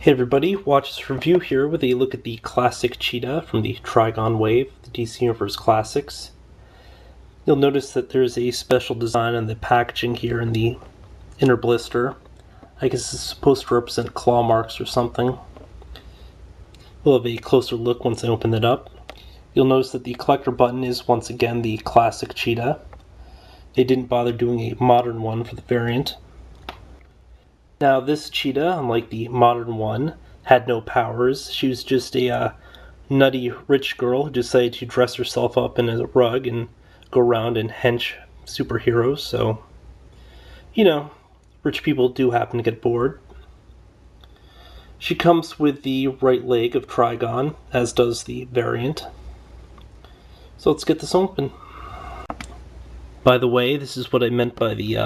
Hey everybody, watch this review here with a look at the classic Cheetah from the Trigon wave, the DC Universe Classics. You'll notice that there's a special design on the packaging here in the inner blister. I guess it's supposed to represent claw marks or something. We'll have a closer look once I open it up. You'll notice that the collector button is once again the classic Cheetah. They didn't bother doing a modern one for the variant. Now this Cheetah, unlike the modern one, had no powers. She was just a nutty rich girl who decided to dress herself up in a rug and go around and hench superheroes, so, you know, rich people do happen to get bored. She comes with the right leg of Trigon, as does the variant. So let's get this open. By the way, this is what I meant by the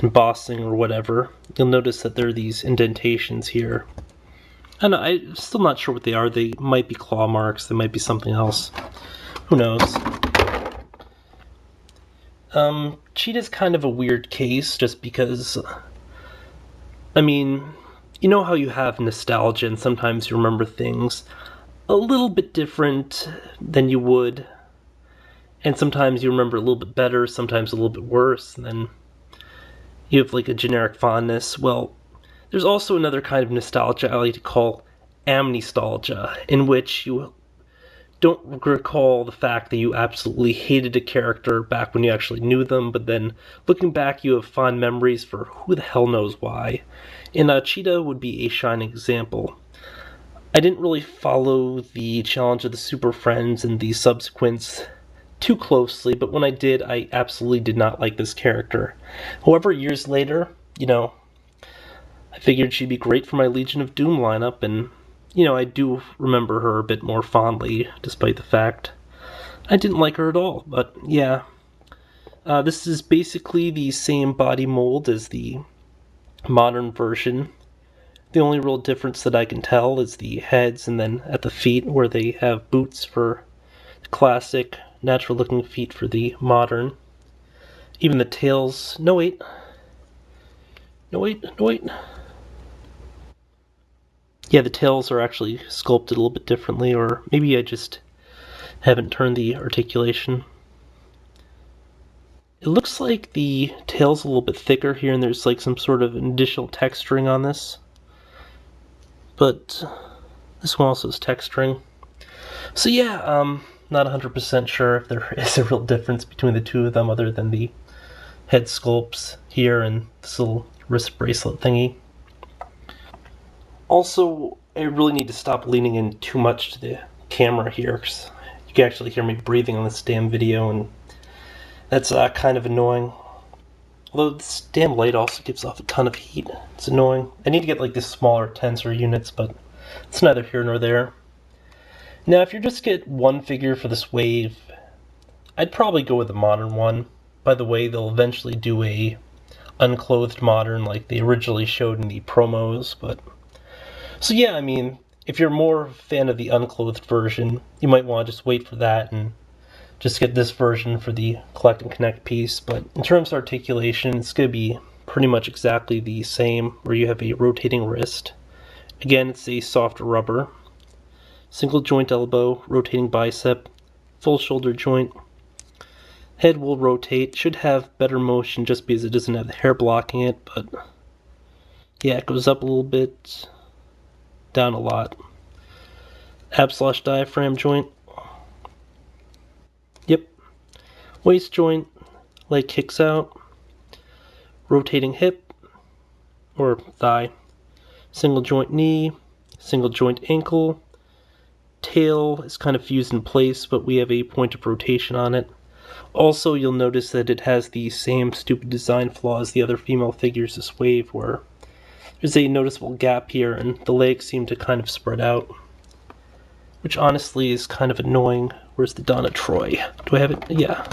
embossing or whatever. You'll notice that there are these indentations here. And I'm still not sure what they are. They might be claw marks, they might be something else. Who knows? Cheetah's kind of a weird case just because, I mean, you know how you have nostalgia and sometimes you remember things a little bit different than you would. And sometimes you remember a little bit better, sometimes a little bit worse, and then you have like a generic fondness. Well, there's also another kind of nostalgia I like to call amnestalgia, in which you don't recall the fact that you absolutely hated a character back when you actually knew them, but then looking back you have fond memories for who the hell knows why. And Cheetah would be a shining example. I didn't really follow the Challenge of the Super Friends and the subsequents too closely, but when I did, I absolutely did not like this character. However, years later, you know, I figured she'd be great for my Legion of Doom lineup, and, you know, I do remember her a bit more fondly, despite the fact I didn't like her at all, but yeah. This is basically the same body mold as the modern version. The only real difference that I can tell is the heads, and then at the feet, where they have boots for the classic, natural looking feet for the modern. Even the tails, no wait. Yeah, the tails are actually sculpted a little bit differently, or maybe I just haven't turned the articulation. It looks like the tail's a little bit thicker here, and there's like some sort of additional texturing on this. But this one also has texturing. So yeah, not 100% sure if there is a real difference between the two of them other than the head sculpts here and this little wrist bracelet thingy. Also, I really need to stop leaning in too much to the camera here, because you can actually hear me breathing on this damn video, and that's kind of annoying. Although this damn light also gives off a ton of heat. It's annoying. I need to get like the smaller tensor units, but it's neither here nor there. Now, if you just get one figure for this wave, I'd probably go with the modern one. By the way, they'll eventually do a unclothed modern like they originally showed in the promos, but... So yeah, I mean, if you're more a fan of the unclothed version, you might want to just wait for that and just get this version for the Collect and Connect piece. But in terms of articulation, it's going to be pretty much exactly the same, where you have a rotating wrist. Again, it's a softer rubber. Single joint elbow, rotating bicep, full shoulder joint. Head will rotate, should have better motion just because it doesn't have the hair blocking it, but yeah, it goes up a little bit, down a lot. Ab/diaphragm joint. Yep. Waist joint, leg kicks out. Rotating hip, or thigh. Single joint knee, single joint ankle. Tail is kind of fused in place, but we have a point of rotation on it. Also, you'll notice that it has the same stupid design flaw as the other female figures this wave, where there's a noticeable gap here and the legs seem to kind of spread out, which honestly is kind of annoying. Where's the Donna Troy? Do I have it? Yeah.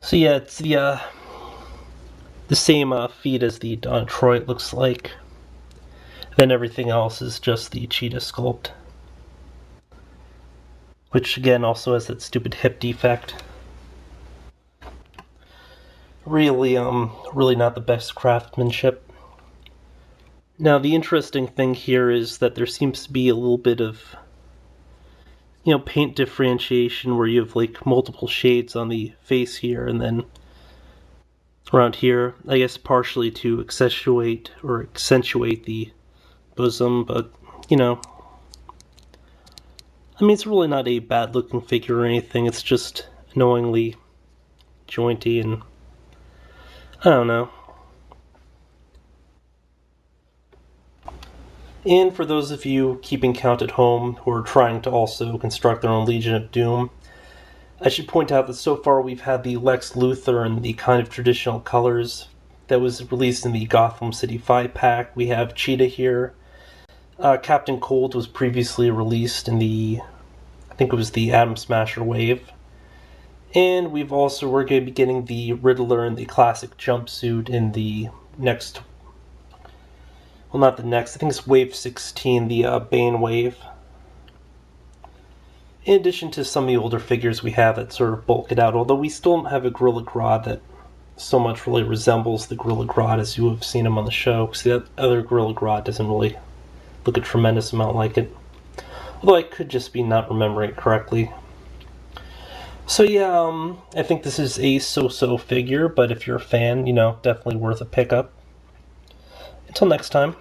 So yeah, it's the same feet as the Donna Troy, it looks like. Then everything else is just the Cheetah sculpt, which again also has that stupid hip defect. really not the best craftsmanship. Now, the interesting thing here is that there seems to be a little bit of, paint differentiation where you have like multiple shades on the face here, and then around here, I guess partially to accentuate the bosom, but it's really not a bad looking figure or anything. It's just annoyingly jointy, and I don't know. And for those of you keeping count at home who are trying to also construct their own Legion of Doom, I should point out that so far we've had the Lex Luthor in the kind of traditional colors that was released in the Gotham City 5-pack. We have Cheetah here. Captain Cold was previously released in I think it was the Atom Smasher wave. And we're going to be getting the Riddler in the classic jumpsuit in the next, well, not the next, I think it's wave 16, the Bane wave. In addition to some of the older figures we have that sort of bulk it out, although we still don't have a Gorilla Grodd that so much really resembles the Gorilla Grodd as you have seen him on the show, because the other Gorilla Grodd doesn't really look a tremendous amount like it. Although I could just be not remembering it correctly. So yeah, I think this is a so-so figure, but if you're a fan, definitely worth a pickup. Until next time.